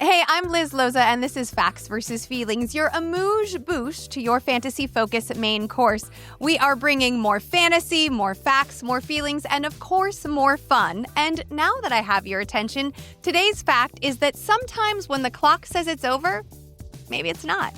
Hey, I'm Liz Loza, and this is Facts versus Feelings, your amuse-bouche to your fantasy-focused main course. We are bringing more fantasy, more facts, more feelings, and of course, more fun. And now that I have your attention, today's fact is that sometimes when the clock says it's over, maybe it's not.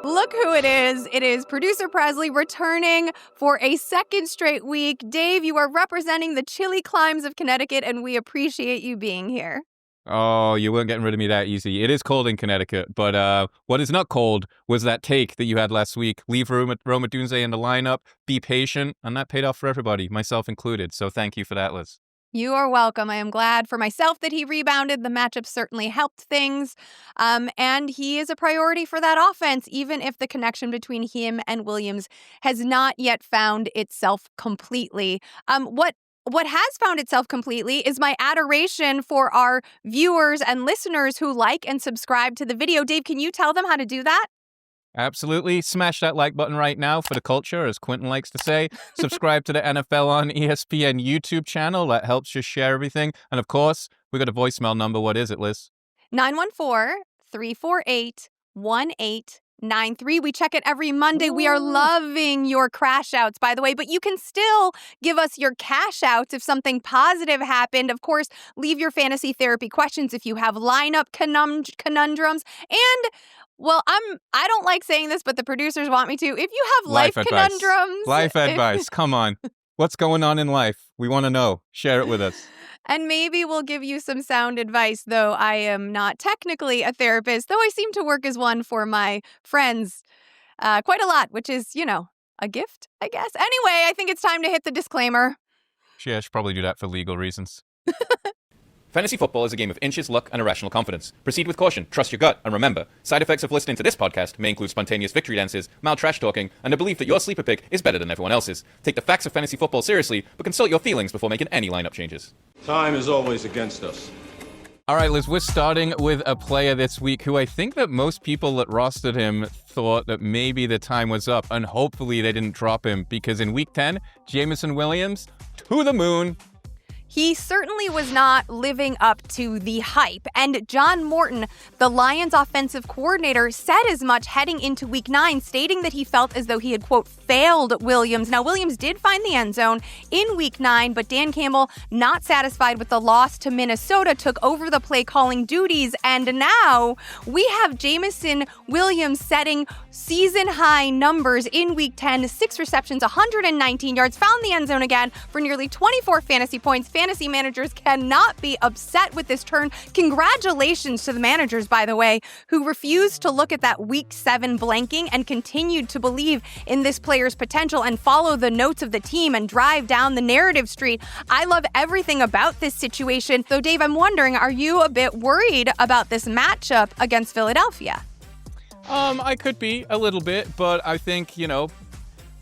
Look who it is. It is producer Presley returning for a second straight week. Dave, you are representing the chilly climes of Connecticut, and we appreciate you being here. Oh, you weren't getting rid of me that easy. It is cold in Connecticut, but what is not cold was that take that you had last week. Leave Roma Dunze in the lineup, be patient, and that paid off for everybody, myself included. So thank you for that, Liz. You are welcome. I am glad for myself that he rebounded. The matchup certainly helped things. And he is a priority for that offense, even if the connection between him and Williams has not yet found itself completely. What has found itself completely is my adoration for our viewers and listeners who like and subscribe to the video. Dave, can you tell them how to do that? Absolutely. Smash that like button right now for the culture, as Quentin likes to say. Subscribe to the NFL on ESPN YouTube channel. That helps you share everything. And of course, we got a voicemail number. What is it, Liz? 914-348-1893. We check it every Monday. Ooh. We are loving your crash outs, by the way, but you can still give us your cash outs if something positive happened. Of course, leave your fantasy therapy questions if you have lineup conundrums. And well, I don't like saying this, but the producers want me to. If you have life conundrums. Life advice. Come on. What's going on in life? We want to know. Share it with us. And maybe we'll give you some sound advice, though I am not technically a therapist, though I seem to work as one for my friends quite a lot, which is, a gift, I guess. Anyway, I think it's time to hit the disclaimer. Yeah, I should probably do that for legal reasons. Fantasy football is a game of inches, luck, and irrational confidence. Proceed with caution, trust your gut, and remember, side effects of listening to this podcast may include spontaneous victory dances, mild trash talking, and the belief that your sleeper pick is better than everyone else's. Take the facts of fantasy football seriously, but consult your feelings before making any lineup changes. Time is always against us. All right, Liz, we're starting with a player this week who I think that most people that rostered him thought that maybe the time was up, and hopefully they didn't drop him, because in week 10, Jameson Williams, to the moon. He certainly was not living up to the hype, and John Morton, the Lions offensive coordinator, said as much heading into week 9, stating that he felt as though he had, quote, failed Williams. Now, Williams did find the end zone in week 9, but Dan Campbell, not satisfied with the loss to Minnesota, took over the play calling duties, and now we have Jameson Williams setting season-high numbers in week 10, 6 receptions, 119 yards, found the end zone again for nearly 24 fantasy points. Fantasy managers cannot be upset with this turn. Congratulations to the managers, by the way, who refused to look at that week 7 blanking and continued to believe in this player's potential and follow the notes of the team and drive down the narrative street. I love everything about this situation. Though, Dave, I'm wondering, are you a bit worried about this matchup against Philadelphia? I could be a little bit, but I think,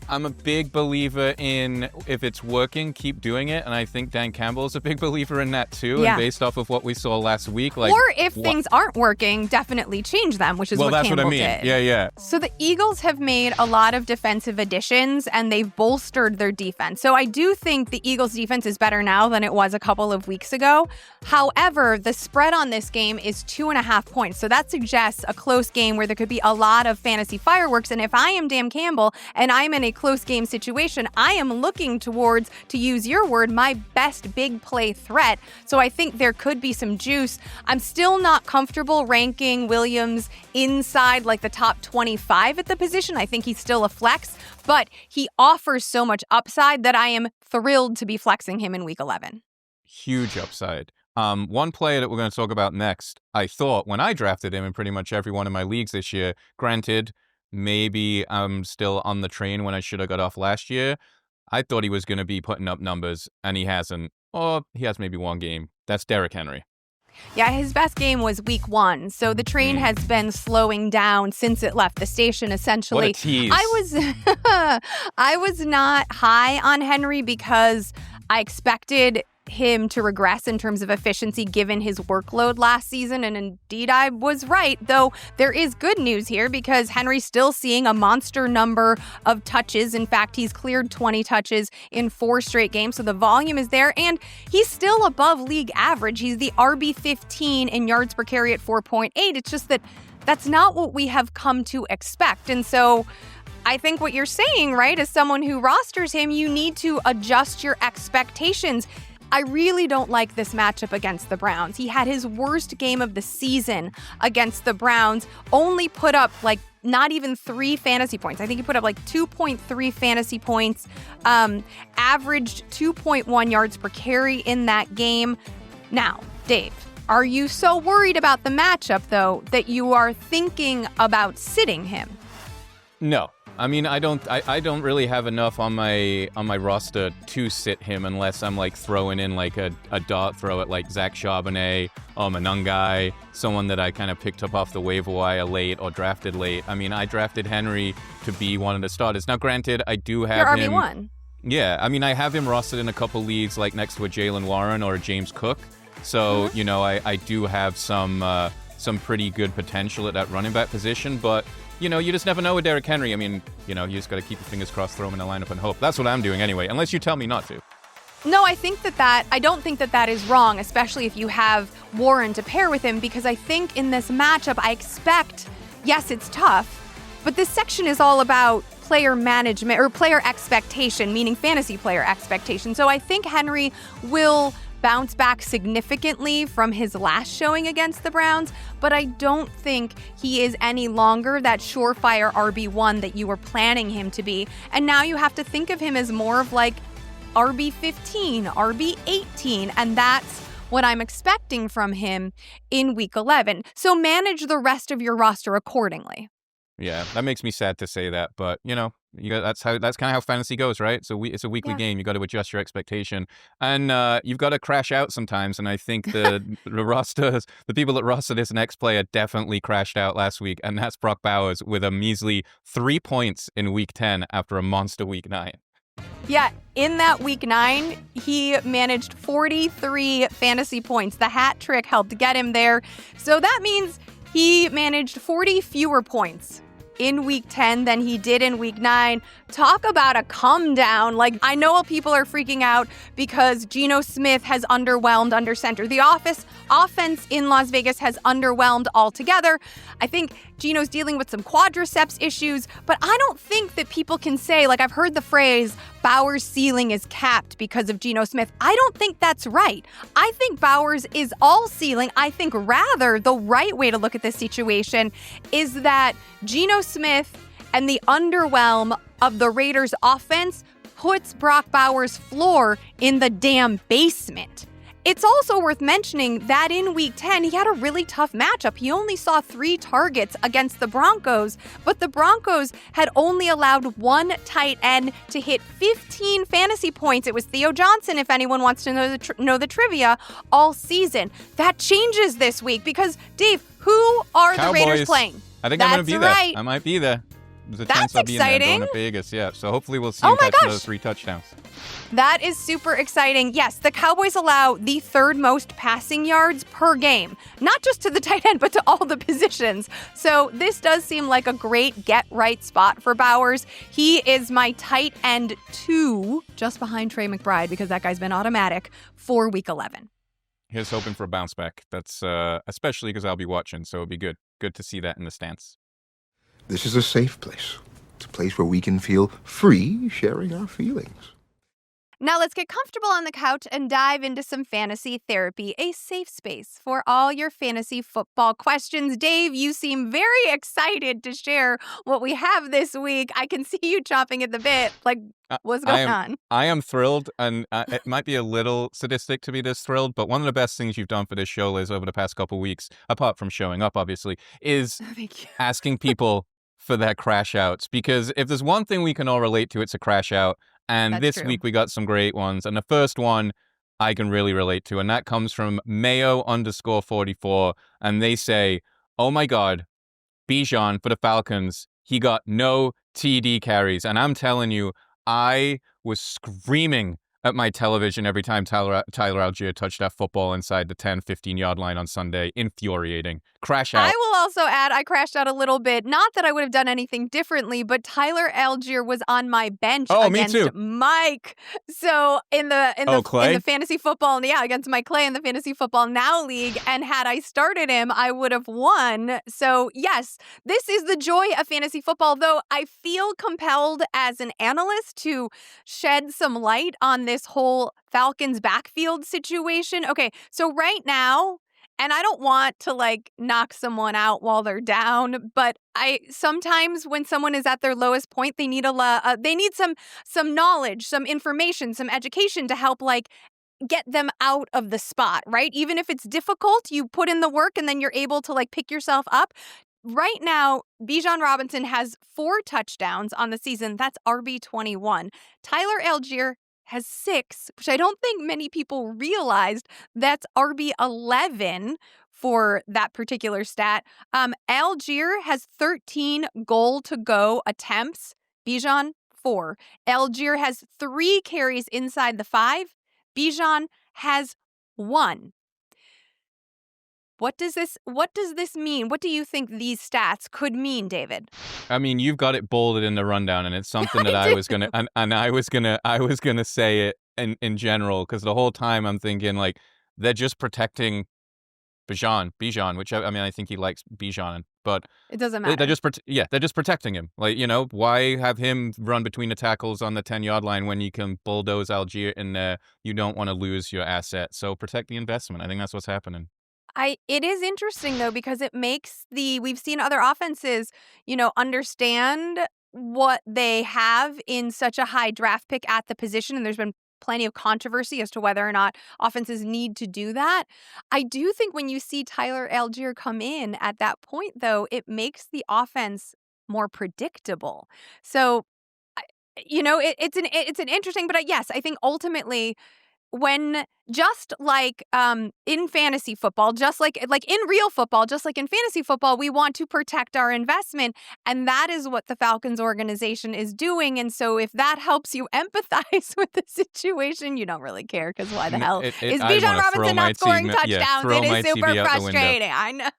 I'm a big believer in if it's working, keep doing it. And I think Dan Campbell's a big believer in that too. Yeah. And based off of what we saw last week. Or if things aren't working, definitely change them, which is what Campbell did. Yeah. So the Eagles have made a lot of defensive additions and they've bolstered their defense. So I do think the Eagles defense is better now than it was a couple of weeks ago. However, the spread on this game is 2.5 points. So that suggests a close game where there could be a lot of fantasy fireworks. And if I am Dan Campbell and I'm in a close game situation, I am looking towards, to use your word, my best big play threat. So I think there could be some juice. I'm still not comfortable ranking Williams inside like the top 25 at the position. I think he's still a flex, but he offers so much upside that I am thrilled to be flexing him in week 11. Huge upside. One player that we're going to talk about next, I thought when I drafted him in pretty much every one of my leagues this year, granted, maybe I'm still on the train when I should have got off last year. I thought he was going to be putting up numbers, and he hasn't. Or he has maybe one game. That's Derrick Henry. Yeah, his best game was week 1. So the train has been slowing down since it left the station, essentially. What a tease. I was not high on Henry because I expected him to regress in terms of efficiency given his workload last season, and indeed I was right, though there is good news here because Henry's still seeing a monster number of touches. In fact, he's cleared 20 touches in 4 straight games, so the volume is there, and he's still above league average. He's the RB15 in yards per carry at 4.8. It's just that that's not what we have come to expect, and so I think what you're saying, right, as someone who rosters him, you need to adjust your expectations. I really don't like this matchup against the Browns. He had his worst game of the season against the Browns, only put up like not even 3 fantasy points. I think he put up like 2.3 fantasy points, averaged 2.1 yards per carry in that game. Now, Dave, are you so worried about the matchup, though, that you are thinking about sitting him? No. I mean, I don't really have enough on my roster to sit him unless I'm like throwing in like a dart throw at like Zach Charbonnet or Manungai, someone that I kind of picked up off the waiver wire late or drafted late. I mean, I drafted Henry to be one of the starters. Now, granted, I do have him. Your RB1. Yeah, I mean, I have him rostered in a couple leagues, like next to a Jalen Warren or a James Cook. So, you know, I do have some pretty good potential at that running back position, but you know, you just never know with Derrick Henry. I mean, you know, you just got to keep your fingers crossed, throw him in the lineup and hope. That's what I'm doing anyway, unless you tell me not to. No, I don't think that is wrong, especially if you have Warren to pair with him, because I think in this matchup, I expect, yes, it's tough, but this section is all about player management or player expectation, meaning fantasy player expectation. So I think Henry will bounce back significantly from his last showing against the Browns, but I don't think he is any longer that surefire RB1 that you were planning him to be. And now you have to think of him as more of like RB15, RB18, and that's what I'm expecting from him in Week 11. So manage the rest of your roster accordingly. Yeah, that makes me sad to say that, but you know, that's kind of how fantasy goes, right? So it's a weekly game. You got to adjust your expectation, and you've got to crash out sometimes. And I think the people that roster this next player definitely crashed out last week, and that's Brock Bowers with a measly 3 points in Week 10 after a monster Week 9. Yeah, in that Week 9, he managed 43 fantasy points. The hat trick helped get him there, so that means he managed 40 fewer points in Week 10 than he did in Week 9. Talk about a come down. Like, I know people are freaking out because Geno Smith has underwhelmed under center. The offense in Las Vegas has underwhelmed altogether. I think Geno's dealing with some quadriceps issues, but I don't think that people can say, like, I've heard the phrase, Bowers' ceiling is capped because of Geno Smith. I don't think that's right. I think Bowers is all ceiling. I think rather the right way to look at this situation is that Geno Smith and the underwhelm of the Raiders offense puts Brock Bowers' floor in the damn basement. It's also worth mentioning that in Week 10, he had a really tough matchup. He only saw 3 targets against the Broncos, but the Broncos had only allowed 1 tight end to hit 15 fantasy points. It was Theo Johnson, if anyone wants to know the trivia, all season. That changes this week because, Dave, who are Cowboys. The Raiders playing? I think That's I'm going to be right. there. I might be there. There's a That's chance I'll be exciting. in there going to Vegas, yeah. So hopefully we'll see him catch another 3 touchdowns. That is super exciting. Yes, the Cowboys allow the 3rd most passing yards per game, not just to the tight end, but to all the positions. So this does seem like a great get-right spot for Bowers. He is my tight end 2, just behind Trey McBride, because that guy's been automatic for Week 11. Here's hoping for a bounce back. That's especially because I'll be watching, so it'll be good. Good to see that in the stands. This is a safe place. It's a place where we can feel free sharing our feelings. Now let's get comfortable on the couch and dive into some fantasy therapy, a safe space for all your fantasy football questions. Dave, you seem very excited to share what we have this week. I can see you chomping at the bit. Like, what's going on? I am thrilled, and it might be a little sadistic to be this thrilled, but one of the best things you've done for this show, Liz, over the past couple weeks, apart from showing up, obviously, is asking people for their crash outs. Because if there's one thing we can all relate to, it's a crash out. And That's this true. week we got some great ones. And the first one I can really relate to, and that comes from Mayo_44. And they say, oh my God, Bijan for the Falcons, he got no TD carries. And I'm telling you, I was screaming at my television every time Tyler Algier touched that football inside the 10, 15-yard line on Sunday. Infuriating. Crash out. I will also add, I crashed out a little bit. Not that I would have done anything differently, but Tyler Algier was on my bench against me too. Mike. So in the fantasy football, against Mike Clay in the Fantasy Football Now League. And had I started him, I would have won. So yes, this is the joy of fantasy football, though I feel compelled as an analyst to shed some light on this whole Falcons backfield situation. Okay, so right now, and I don't want to knock someone out while they're down, but I sometimes when someone is at their lowest point, they need some knowledge, some information, some education to help get them out of the spot, right? Even if it's difficult, you put in the work and then you're able to pick yourself up. Right now, Bijan Robinson has 4 touchdowns on the season. That's RB21. Tyler Algier has 6, which I don't think many people realized. That's RB11 for that particular stat. Algier has 13 goal-to-go attempts. Bijan, 4. Algier has 3 carries inside the 5. Bijan has 1. What does this mean? What do you think these stats could mean, David? I mean, you've got it bolded in the rundown, and it's something that I was gonna say it in general, because the whole time I'm thinking they're just protecting Bijan, which I think he likes Bijan, but it doesn't matter. They're just protecting him. Why have him run between the tackles on the 10-yard line when you can bulldoze Algier in there? You don't want to lose your asset, so protect the investment. I think that's what's happening. It is interesting, though, because it makes we've seen other offenses, understand what they have in such a high draft pick at the position. And there's been plenty of controversy as to whether or not offenses need to do that. I do think when you see Tyler Algier come in at that point, though, it makes the offense more predictable. So, it's an interesting, but yes, I think ultimately, when just in fantasy football, just like in real football, just like in fantasy football, we want to protect our investment. And that is what the Falcons organization is doing. And so if that helps you empathize with the situation, you don't really care, because why the hell is Bijan Robinson not scoring touchdowns? It is super frustrating. I know.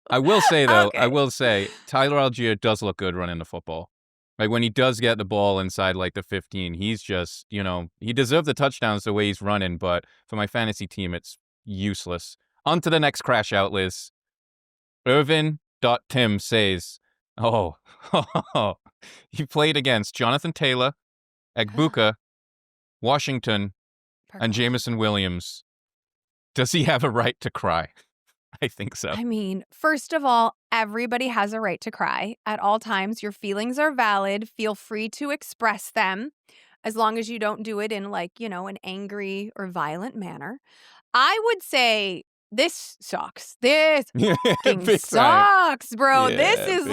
I will say, though, Okay. Tyler Algier does look good running the football. When he does get the ball inside the 15, he's just, he deserved the touchdowns the way he's running, but for my fantasy team, it's useless. On to the next crash out, Liz. Irvin.Tim says, he played against Jonathan Taylor, Egbuka, Washington, and Jameson Williams. Does he have a right to cry? I think so. I mean, first of all, everybody has a right to cry at all times. Your feelings are valid. Feel free to express them, as long as you don't do it in an angry or violent manner. I would say this sucks. This fucking sucks, bro. Yeah, this is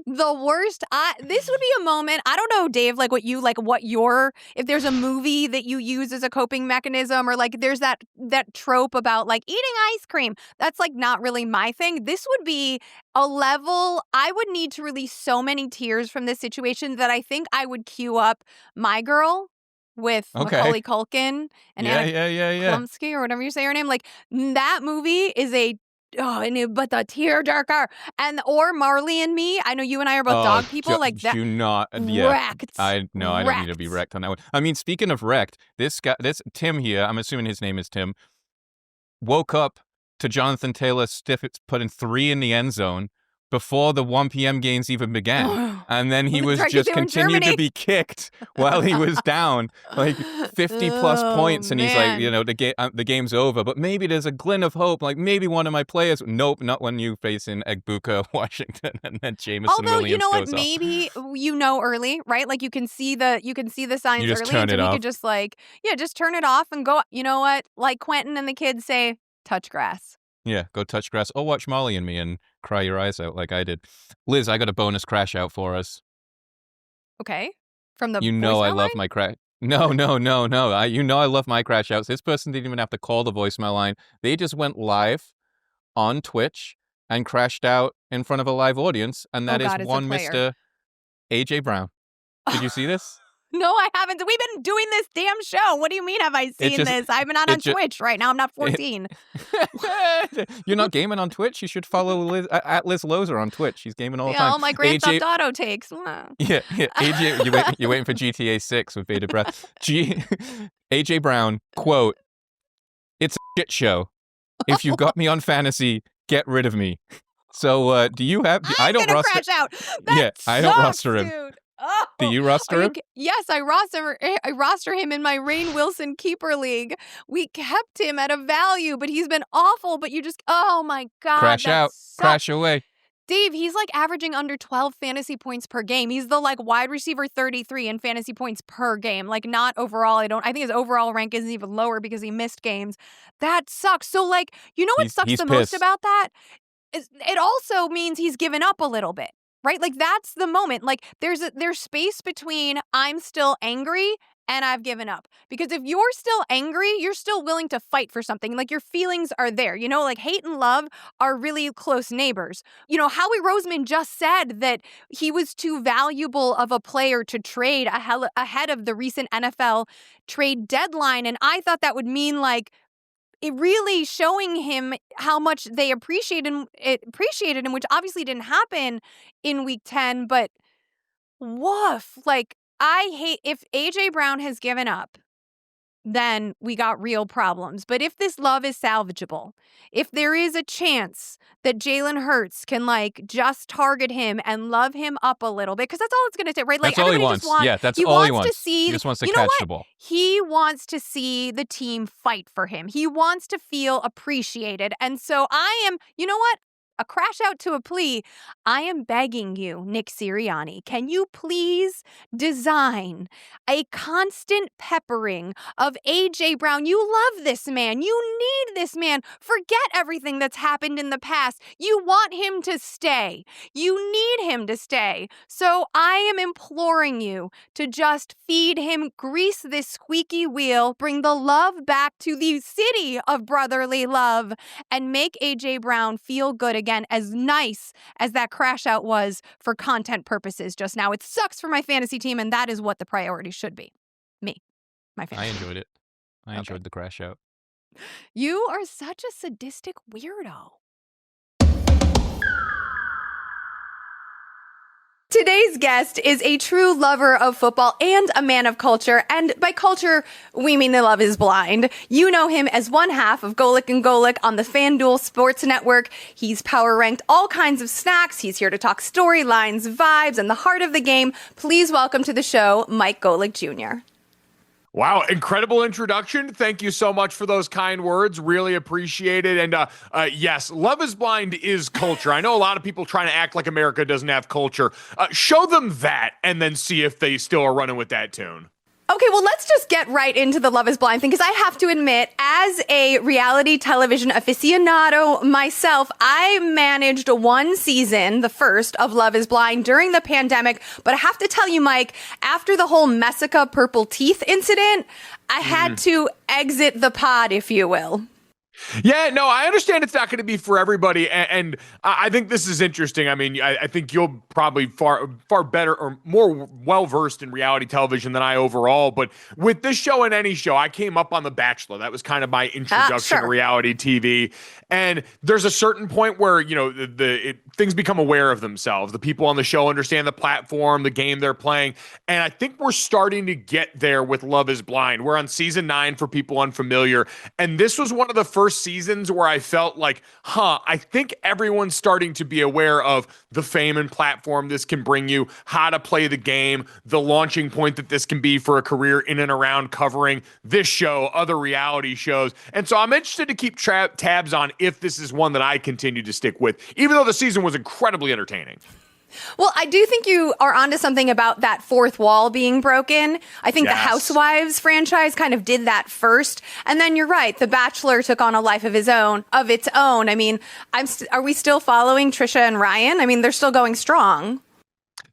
the worst. This would be a moment. I don't know, Dave, if there's a movie that you use as a coping mechanism, or there's that trope about eating ice cream. That's not really my thing. This would be a level. I would need to release so many tears from this situation that I think I would queue up My Girl with Macaulay Culkin and Anna Klumsky, or whatever you say her name. That movie is but the tearjerker, or Marley and Me. I know you and I are both dog people. That. You not wrecked. I don't need to be wrecked on that one. I mean, speaking of wrecked, this Tim here, I'm assuming his name is Tim, woke up to Jonathan Taylor putting 3 in the end zone before the 1 p.m. games even began. And then he was just continued to be kicked while he was down 50-plus points. And he's the game's over. But maybe there's a glint of hope. Maybe one of my players. Nope, not when you facing Egbuka, Washington, and then Jameson Williams. Although, you know what? Maybe early, right? You can see the signs you just early. Turn it off. You could just just turn it off and go, you know what? Quentin and the kids say, touch grass. Yeah, go touch grass. Or watch Molly and Me and cry your eyes out like I did. Liz, I got a bonus crash out for us. Okay. From the I love my crash. No. I love my crash outs. This person didn't even have to call the voicemail line. They just went live on Twitch and crashed out in front of a live audience. And that is one Mr. AJ Brown. Did you see this? No, I haven't. We've been doing this damn show. What do you mean have I seen this? I'm not on Twitch right now. I'm not 14. You're not gaming on Twitch? You should follow at Liz Loza on Twitch. She's gaming all the time. All my Grand Theft Auto takes. Yeah. AJ, you're waiting for GTA 6 with bated breath. AJ Brown, quote, "It's a shit show. If you got me on fantasy, get rid of me." So, do you have... I don't roster... crash out. That I don't roster him. Dude. Oh, do you roster him? Yes, I roster him in my Rainn Wilson keeper league. We kept him at a value, but he's been awful. But you just, oh my God. Crash out. Sucks. Crash away. Dave, he's like averaging under 12 fantasy points per game. He's the like wide receiver 33 in fantasy points per game. Like not overall. I think his overall rank isn't even lower because he missed games. That sucks. So like, you know what sucks the most about that? It also means he's given up a little bit. Right? Like that's the moment. Like there's space between I'm still angry and I've given up. Because if you're still angry, you're still willing to fight for something. Like your feelings are there. You know, like hate and love are really close neighbors. You know, Howie Roseman just said that he was too valuable of a player to trade ahead of the recent NFL trade deadline. And I thought that would mean like it really showing him how much they appreciated him, which obviously didn't happen in week 10, but woof. Like, I hate if AJ Brown has given up, then we got real problems. But if this love is salvageable, if there is a chance that Jalen Hurts can like just target him and love him up a little bit, because that's all it's going to take, right? Like that's all he wants. That's all he wants. To see, he just wants to catch the ball. He wants to see the team fight for him. He wants to feel appreciated. And so I am, you know what? A crash out to a plea. I am begging you, Nick Sirianni, can you please design a constant peppering of AJ Brown? You love this man. You need this man. Forget everything that's happened in the past. You want him to stay. You need him to stay. So I am imploring you to just feed him, grease this squeaky wheel, bring the love back to the city of brotherly love, and make AJ Brown feel good again, as nice as that crash out was for content purposes just now. It sucks for my fantasy team, and that is what the priority should be. Me, my fantasy. I enjoyed it. I enjoyed the crash out. You are such a sadistic weirdo. Today's guest is a true lover of football and a man of culture. And by culture, we mean the love is blind. You know him as one half of Golic and Golic on the FanDuel Sports Network. He's power ranked all kinds of snacks. He's here to talk storylines, vibes, and the heart of the game. Please welcome to the show, Mike Golic Jr. Wow, incredible introduction. Thank you so much for those kind words. Really appreciate it. And yes, Love is Blind is culture. I know a lot of people trying to act like America doesn't have culture. Show them that and then see if they still are running with that tune. Okay, well, let's just get right into the Love is Blind thing, because I have to admit, as a reality television aficionado myself, I managed one season, the first, of Love is Blind during the pandemic. But I have to tell you, Mike, after the whole Messica purple teeth incident, I had to exit the pod, if you will. Yeah, no, I understand it's not going to be for everybody, and I think this is interesting. I mean, I think you'll probably far better or more well-versed in reality television than I overall, but with this show and any show, I came up on The Bachelor. That was kind of my introduction to reality TV, and there's a certain point where, you know, things become aware of themselves. The people on the show understand the platform, the game they're playing, and I think we're starting to get there with Love is Blind. We're on season 9 for people unfamiliar, and this was one of the first seasons where I felt like, I think everyone's starting to be aware of the fame and platform this can bring you, how to play the game, the launching point that this can be for a career in and around covering this show, other reality shows. And so I'm interested to keep tabs on if this is one that I continue to stick with, even though the season was incredibly entertaining. Well, I do think you are onto something about that fourth wall being broken. I think the Housewives franchise kind of did that first. And then you're right. The Bachelor took on a life of its own. I mean, are we still following Trisha and Ryan? I mean, they're still going strong.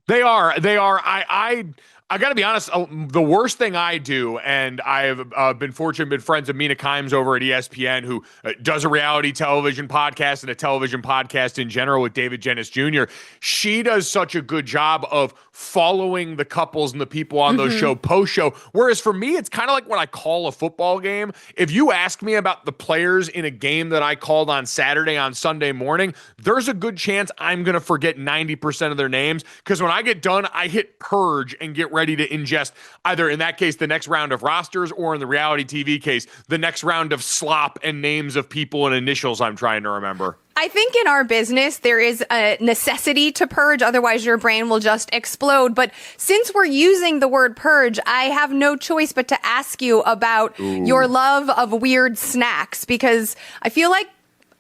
They are. I I got to be honest, the worst thing I do, and I have been fortunate, been friends with Mina Kimes over at ESPN, who does a reality television podcast and a television podcast in general with David Jennis Jr. She does such a good job of following the couples and the people on those show post-show. Whereas for me, it's kind of like when I call a football game. If you ask me about the players in a game that I called on Saturday, on Sunday morning, there's a good chance I'm going to forget 90% of their names, because when I get done, I hit purge and get ready to ingest either, in that case, the next round of rosters, or in the reality TV case, the next round of slop and names of people and initials I'm trying to remember. I think in our business, there is a necessity to purge. Otherwise, your brain will just explode. But since we're using the word purge, I have no choice but to ask you about your love of weird snacks, because I feel like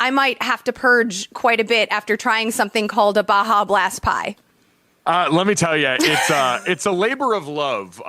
I might have to purge quite a bit after trying something called a Baja Blast pie. Let me tell you, it's a labor of love that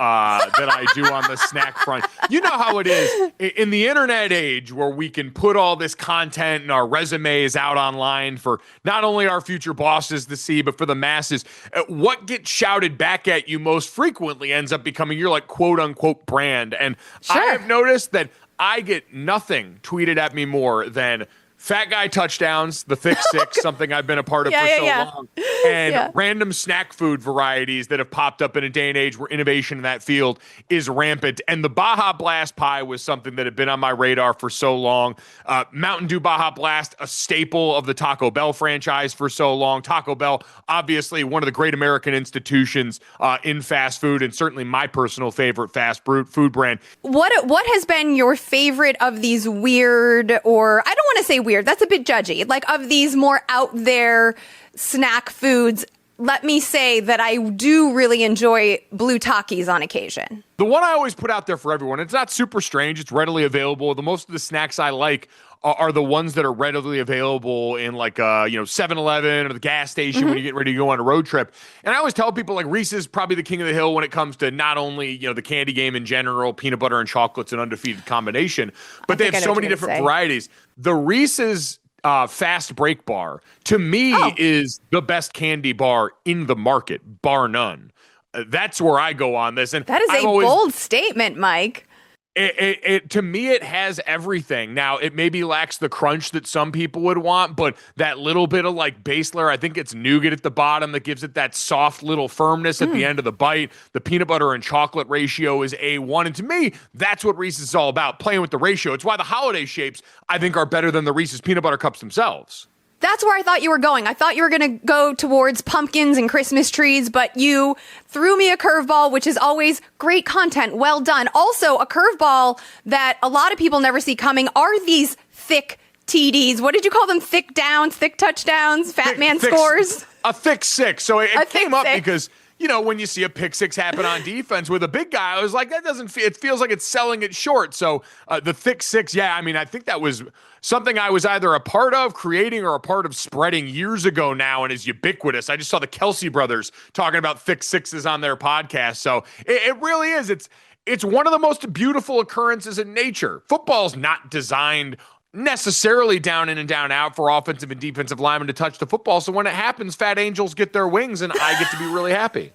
I do on the snack front. You know how it is in the internet age, where we can put all this content and our resumes out online for not only our future bosses to see, but for the masses. What gets shouted back at you most frequently ends up becoming your, like, quote unquote brand. And I have noticed that I get nothing tweeted at me more than fat guy touchdowns, the thick six, something I've been a part of for so long, and random snack food varieties that have popped up in a day and age where innovation in that field is rampant. And the Baja Blast pie was something that had been on my radar for so long. Mountain Dew Baja Blast, a staple of the Taco Bell franchise for so long. Taco Bell, obviously one of the great American institutions in fast food, and certainly my personal favorite fast food brand. What has been your favorite of these weird, or I don't want to say weird, that's a bit judgy, like of these more out there snack foods? Let me say that I do really enjoy blue Takis on occasion. The one I always put out there for everyone, it's not super strange, it's readily available. The most of the snacks I like are the ones that are readily available in, like 7-Eleven or the gas station when you get ready to go on a road trip. And I always tell people, like, Reese's probably the king of the hill when it comes to not only, the candy game in general, peanut butter and chocolate's an undefeated combination, but they have so many different varieties. The Reese's Fast Break Bar, to me, is the best candy bar in the market, bar none. That's where I go on this. And that is bold statement, Mike. It to me, it has everything. Now, it maybe lacks the crunch that some people would want, but that little bit of, like, base layer, I think it's nougat at the bottom that gives it that soft little firmness at the end of the bite. The peanut butter and chocolate ratio is A1. And to me, that's what Reese's is all about, playing with the ratio. It's why the holiday shapes, I think, are better than the Reese's peanut butter cups themselves. That's where I thought you were going. I thought you were going to go towards pumpkins and Christmas trees, but you threw me a curveball, which is always great content. Well done. Also, a curveball that a lot of people never see coming are these thick TDs. What did you call them? Thick downs, thick touchdowns, fat man scores? A thick six. So it came up because, when you see a pick six happen on defense with a big guy, I was like, that doesn't feel, it feels like it's selling it short. So the thick six, I think that was something I was either a part of creating or a part of spreading years ago now, and is ubiquitous. I just saw the Kelsey brothers talking about thick sixes on their podcast. So it really is. It's one of the most beautiful occurrences in nature. Football's not designed necessarily down in and down out for offensive and defensive linemen to touch the football. So when it happens, fat angels get their wings, and I get to be really happy.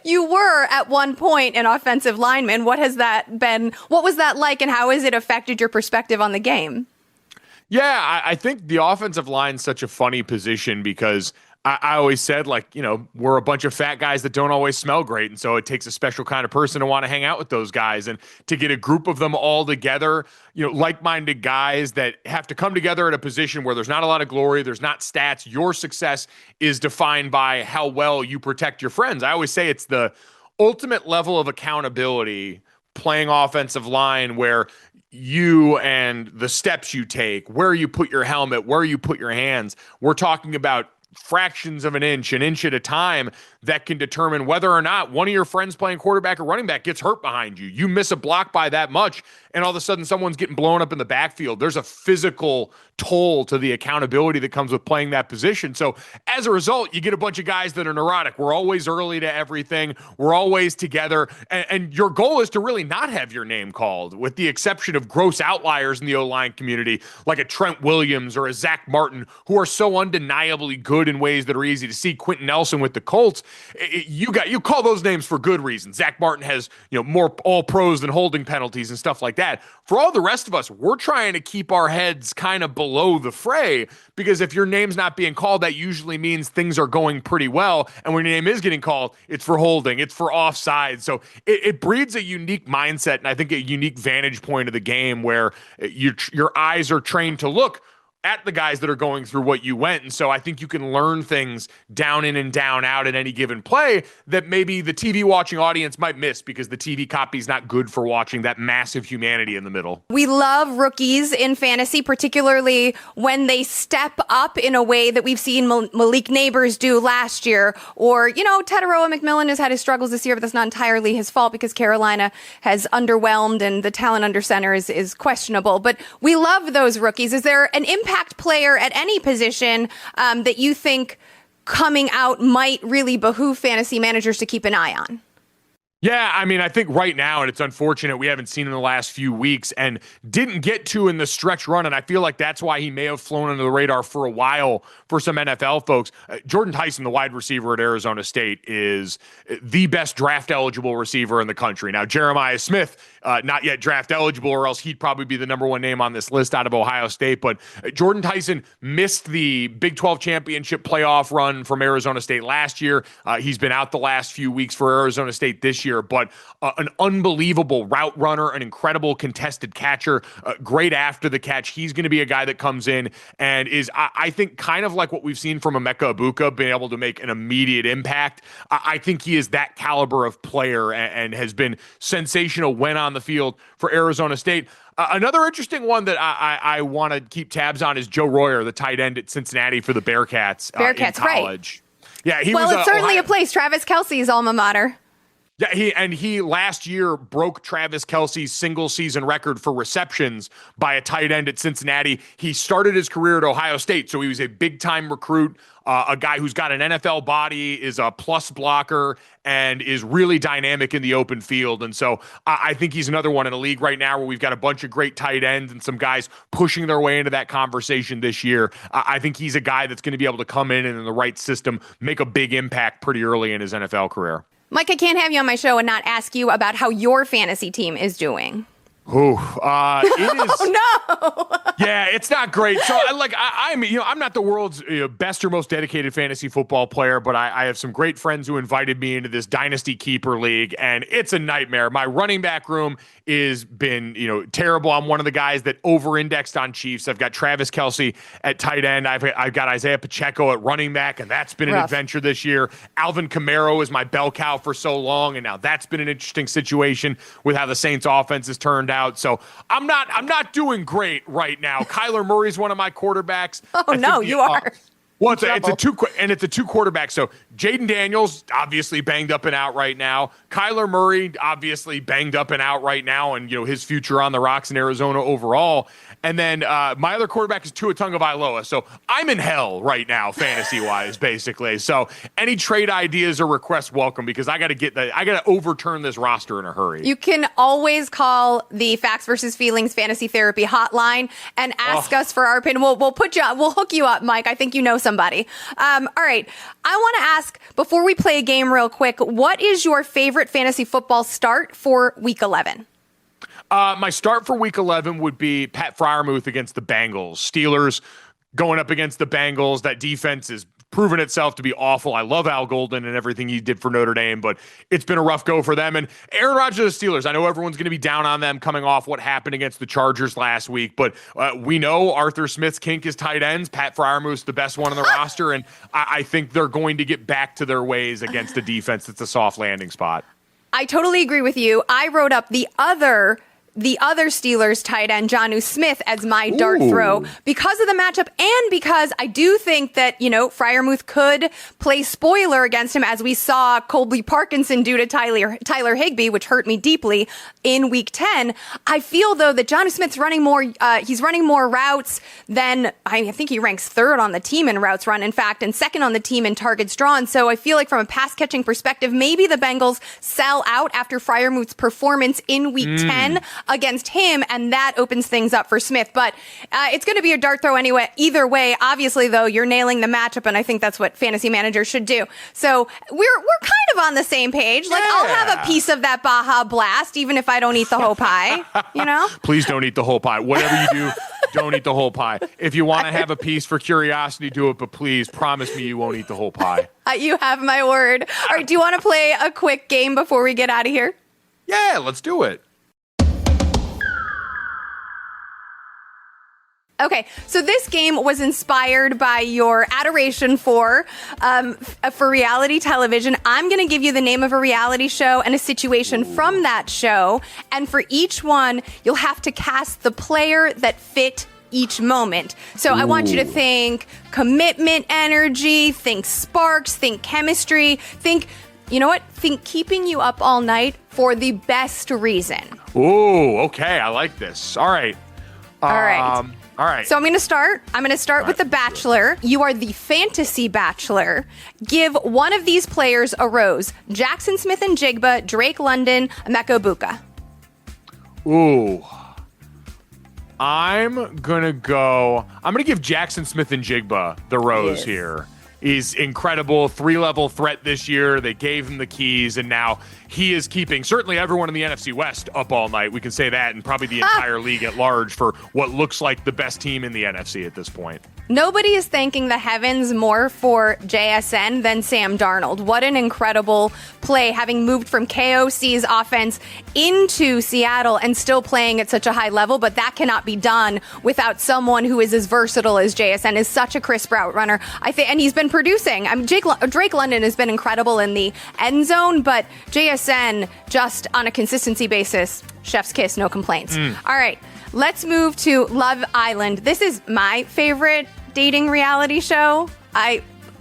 You were at one point an offensive lineman. What has that been? What was that like, and how has it affected your perspective on the game? Yeah, I think the offensive line is such a funny position because I always said, we're a bunch of fat guys that don't always smell great. And so it takes a special kind of person to want to hang out with those guys. And to get a group of them all together, like-minded guys that have to come together at a position where there's not a lot of glory, there's not stats. Your success is defined by how well you protect your friends. I always say it's the ultimate level of accountability playing offensive line, where you and the steps you take, where you put your helmet, where you put your hands, we're talking about fractions of an inch at a time, that can determine whether or not one of your friends playing quarterback or running back gets hurt behind you. You miss a block by that much, and all of a sudden someone's getting blown up in the backfield. There's a physical toll to the accountability that comes with playing that position. So as a result, you get a bunch of guys that are neurotic. We're always early to everything. We're always together. And your goal is to really not have your name called, with the exception of gross outliers in the O-line community, like a Trent Williams or a Zach Martin, who are so undeniably good in ways that are easy to see. Quentin Nelson with the Colts, you call those names for good reasons. Zach Martin has more all pros than holding penalties and stuff like that. For all the rest of us, we're trying to keep our heads kind of below the fray, because if your name's not being called, that usually means things are going pretty well. And when your name is getting called, it's for holding, it's for offside. So it breeds a unique mindset, and I think a unique vantage point of the game where your eyes are trained to look at the guys that are going through what you went. And so I think you can learn things down in and down out in any given play that maybe the TV watching audience might miss, because the TV copy is not good for watching that massive humanity in the middle. We love rookies in fantasy, particularly when they step up in a way that we've seen Malik Neighbors do last year. Or, Teteroa McMillan has had his struggles this year, but that's not entirely his fault, because Carolina has underwhelmed and the talent under center is questionable. But we love those rookies. Is there an impact player at any position that you think coming out might really behoove fantasy managers to keep an eye on? Yeah, I think right now, and it's unfortunate we haven't seen in the last few weeks and didn't get to in the stretch run, and I feel like that's why he may have flown under the radar for a while for some NFL folks. Jordan Tyson, the wide receiver at Arizona State, is the best draft-eligible receiver in the country. Now, Jeremiah Smith, not yet draft-eligible, or else he'd probably be the number one name on this list out of Ohio State, but Jordan Tyson missed the Big 12 championship playoff run from Arizona State last year. He's been out the last few weeks for Arizona State this year. But an unbelievable route runner, an incredible contested catcher, great after the catch. He's going to be a guy that comes in and is, I think, kind of like what we've seen from Emeka Egbuka, being able to make an immediate impact. I think he is that caliber of player and has been sensational when on the field for Arizona State. Another interesting one that I want to keep tabs on is Joe Royer, the tight end at Cincinnati for the Bearcats in college. Right. Yeah, it's certainly a place. Travis Kelce's alma mater. Yeah, he last year broke Travis Kelce's single season record for receptions by a tight end at Cincinnati. He started his career at Ohio State, so he was a big time recruit, a guy who's got an NFL body, is a plus blocker, and is really dynamic in the open field. And so I think he's another one in a league right now where we've got a bunch of great tight ends and some guys pushing their way into that conversation this year. I think he's a guy that's going to be able to come in and in the right system make a big impact pretty early in his NFL career. Mike, I can't have you on my show and not ask you about how your fantasy team is doing. It is. Oh no! Yeah, it's not great. So, I'm not the world's best or most dedicated fantasy football player, but I have some great friends who invited me into this Dynasty Keeper League, and it's a nightmare. My running back room is been terrible. I'm one of the guys that over-indexed on Chiefs. I've got Travis Kelce at tight end. I've got Isaiah Pacheco at running back, and that's been an adventure this year. Alvin Kamara is my bell cow for so long, and now that's been an interesting situation with how the Saints' offense has turned out. So I'm not doing great right now. Kyler Murray's one of my quarterbacks. Oh no, you are. Well, it's a two quarterback. So Jaden Daniels obviously banged up and out right now. Kyler Murray obviously banged up and out right now, and his future on the rocks in Arizona overall. And then my other quarterback is Tua Tagovailoa. So I'm in hell right now, fantasy wise, basically. So any trade ideas or requests welcome, because I got to overturn this roster in a hurry. You can always call the Facts versus Feelings Fantasy Therapy hotline and ask us for our opinion. We'll hook you up, Mike. I think you know somebody. All right. I want to ask, before we play a game real quick, what is your favorite fantasy football start for Week 11? My start for Week 11 would be Pat Freiermuth against the Bengals. Steelers going up against the Bengals. That defense has proven itself to be awful. I love Al Golden and everything he did for Notre Dame, but it's been a rough go for them. And Aaron Rodgers, the Steelers, I know everyone's going to be down on them coming off what happened against the Chargers last week, but we know Arthur Smith's kink is tight ends. Pat Freiermuth's the best one on the roster, and I think they're going to get back to their ways against a defense that's a soft landing spot. I totally agree with you. I wrote up the other the other Steelers tight end, Jonnu Smith, as my dart throw because of the matchup and because I do think that, Freiermuth could play spoiler against him, as we saw Colby Parkinson do to Tyler Higbee, which hurt me deeply in week 10. I feel, though, that Jonnu Smith's running more, he's running more routes than, I think he ranks third on the team in routes run, in fact, and second on the team in targets drawn. So I feel like from a pass catching perspective, maybe the Bengals sell out after Freiermuth's performance in week 10 against him, and that opens things up for Smith. But it's going to be a dart throw anyway. Either way, obviously, though, you're nailing the matchup, and I think that's what fantasy managers should do. So we're kind of on the same page. Like, I'll have a piece of that Baja Blast, even if I don't eat the whole pie, Please don't eat the whole pie. Whatever you do, don't eat the whole pie. If you want to have a piece for curiosity, do it, but please promise me you won't eat the whole pie. You have my word. All right, do you want to play a quick game before we get out of here? Yeah, let's do it. Okay, so this game was inspired by your adoration for reality television. I'm going to give you the name of a reality show and a situation from that show. And for each one, you'll have to cast the player that fit each moment. So I want you to think commitment energy, think sparks, think chemistry, think, think keeping you up all night for the best reason. Ooh, okay, I like this. All right. All right. All right. So I'm going to start with The Bachelor. You are the fantasy bachelor. Give one of these players a rose. Jackson Smith and Jigba, Drake London, Emeka Buka. Ooh. I'm going to give Jackson Smith and Jigba the rose here. He's incredible, 3-level threat this year. They gave him the keys, and now he is keeping certainly everyone in the NFC West up all night. We can say that, and probably the entire league at large for what looks like the best team in the NFC at this point. Nobody is thanking the heavens more for JSN than Sam Darnold. What an incredible play, having moved from KOC's offense into Seattle and still playing at such a high level, but that cannot be done without someone who is as versatile as JSN, is such a crisp route runner. And he's been producing. Drake London has been incredible in the end zone, but JSN, just on a consistency basis, chef's kiss, no complaints. All right, let's move to Love Island. This is my favorite dating reality show.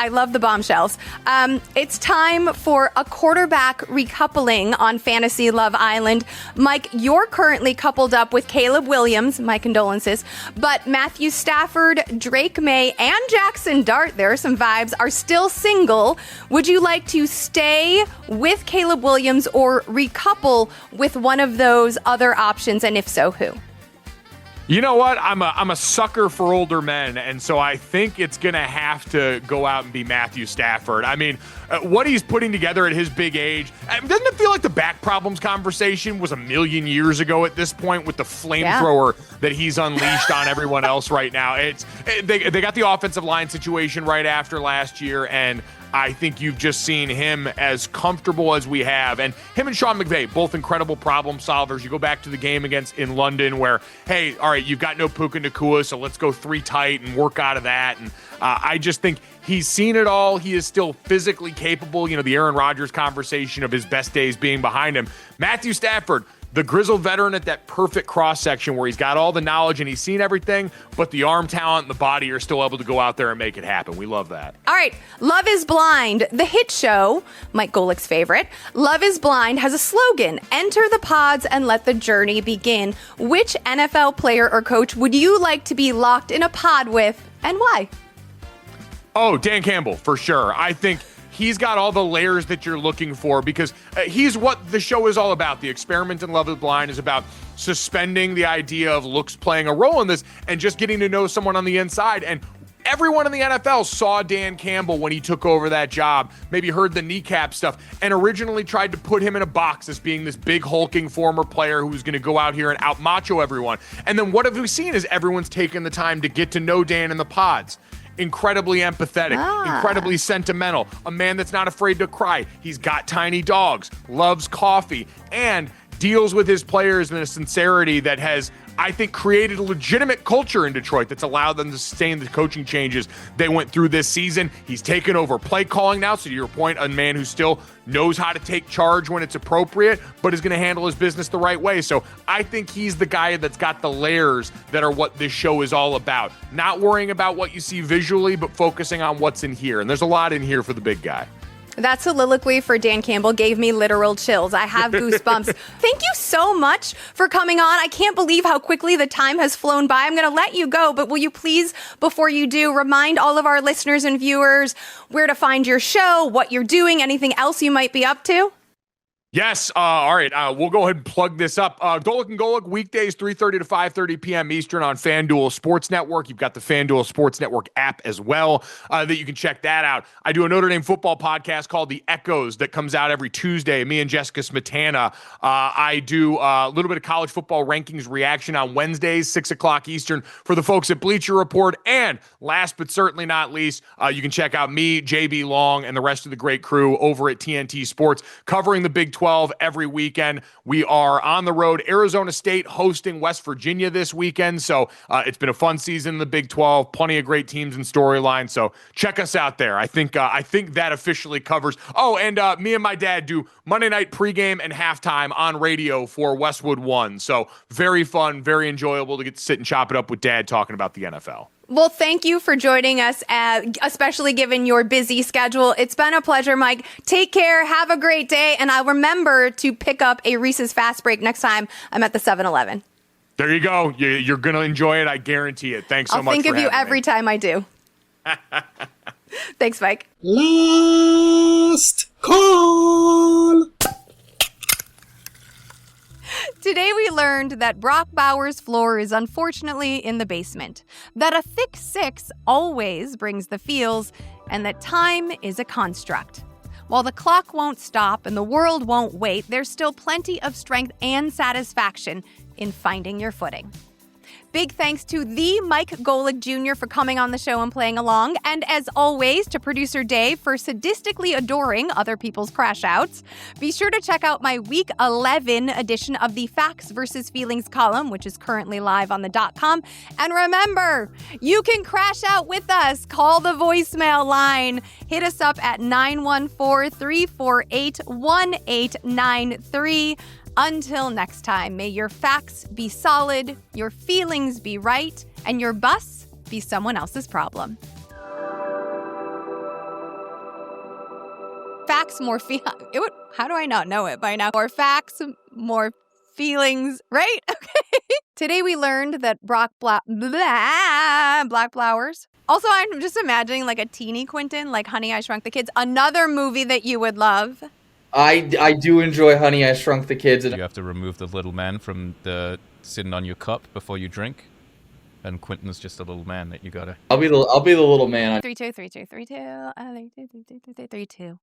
I love the bombshells. It's time for a quarterback recoupling on Fantasy Love Island. Mike, you're currently coupled up with Caleb Williams, my condolences, but Matthew Stafford, Drake May, and Jackson Dart, there are some vibes, are still single. Would you like to stay with Caleb Williams or recouple with one of those other options, and if so, who? You know what? I'm a sucker for older men, and so I think it's going to have to go out and be Matthew Stafford. I mean, what he's putting together at his big age, doesn't it feel like the back problems conversation was a million years ago at this point with the flamethrower that he's unleashed on everyone else right now? They got the offensive line situation right after last year, and I think you've just seen him as comfortable as we have. And him and Sean McVay, both incredible problem solvers. You go back to the game in London where, hey, all right, you've got no Puka Nacua, so let's go 3 tight and work out of that. And I just think he's seen it all. He is still physically capable. The Aaron Rodgers conversation of his best days being behind him. Matthew Stafford, the grizzled veteran at that perfect cross-section where he's got all the knowledge and he's seen everything, but the arm talent and the body are still able to go out there and make it happen. We love that. All right. Love is Blind, the hit show, Mike Golic's favorite. Love is Blind has a slogan: enter the pods and let the journey begin. Which NFL player or coach would you like to be locked in a pod with, and why? Oh, Dan Campbell, for sure. I think he's got all the layers that you're looking for because he's what the show is all about. The experiment in Love is Blind is about suspending the idea of looks playing a role in this and just getting to know someone on the inside. And everyone in the NFL saw Dan Campbell when he took over that job, maybe heard the kneecap stuff, and originally tried to put him in a box as being this big hulking former player who was going to go out here and out macho everyone. And then what have we seen is everyone's taken the time to get to know Dan in the pods. Incredibly empathetic, incredibly sentimental, a man that's not afraid to cry. He's got tiny dogs, loves coffee, and deals with his players in a sincerity that has I think created a legitimate culture in Detroit that's allowed them to sustain the coaching changes they went through this season. He's taken over play calling now, so to your point, a man who still knows how to take charge when it's appropriate, but is going to handle his business the right way. So I think he's the guy that's got the layers that are what this show is all about. Not worrying about what you see visually, but focusing on what's in here. And there's a lot in here for the big guy. That soliloquy for Dan Campbell gave me literal chills. I have goosebumps. Thank you so much for coming on. I can't believe how quickly the time has flown by. I'm going to let you go, but will you please, before you do, remind all of our listeners and viewers where to find your show, what you're doing, anything else you might be up to? Yes. All right. We'll go ahead and plug this up. Golic and Golic weekdays, 3:30 to 5:30 p.m. Eastern on FanDuel Sports Network. You've got the FanDuel Sports Network app as well that you can check that out. I do a Notre Dame football podcast called The Echoes that comes out every Tuesday. Me and Jessica Smetana. I do a little bit of college football rankings reaction on Wednesdays, 6 o'clock Eastern for the folks at Bleacher Report. And last but certainly not least, you can check out me, JB Long, and the rest of the great crew over at TNT Sports covering the Big 12 every weekend. We are on the road. Arizona State hosting West Virginia this weekend. So it's been a fun season in the Big 12. Plenty of great teams and storylines. So check us out there. I think that officially covers. Oh, and me and my dad do Monday night pregame and halftime on radio for Westwood One. So very fun, very enjoyable to get to sit and chop it up with Dad talking about the NFL. Well, thank you for joining us, especially given your busy schedule. It's been a pleasure, Mike. Take care. Have a great day. And I'll remember to pick up a Reese's Fast Break next time I'm at the 7-Eleven. There you go. You're going to enjoy it. I guarantee it. Thanks so much. I'll think of you every time I do. Thanks, Mike. Last call. Today we learned that Brock Bowers' floor is unfortunately in the basement, that a thick six always brings the feels, and that time is a construct. While the clock won't stop and the world won't wait, there's still plenty of strength and satisfaction in finding your footing. Big thanks to the Mike Golic Jr. for coming on the show and playing along, and as always, to producer Dave for sadistically adoring other people's crashouts. Be sure to check out my Week 11 edition of the Facts versus Feelings column, which is currently live on the .com. And remember, you can crash out with us. Call the voicemail line. Hit us up at 914-348-1893. Until next time, may your facts be solid, your feelings be right, and your bus be someone else's problem. Facts, more how do I not know it by now? More facts, more feelings, right? Okay. Today we learned that Black Flowers. Also, I'm just imagining like a teeny Quentin, like Honey, I Shrunk the Kids, another movie that you would love. I do enjoy Honey, I Shrunk the Kids. You have to remove the little man from the sitting on your cup before you drink, and Quentin's just a little man that you gotta. I'll be the little man. 3-2, 3-2, 3-2. 3-2.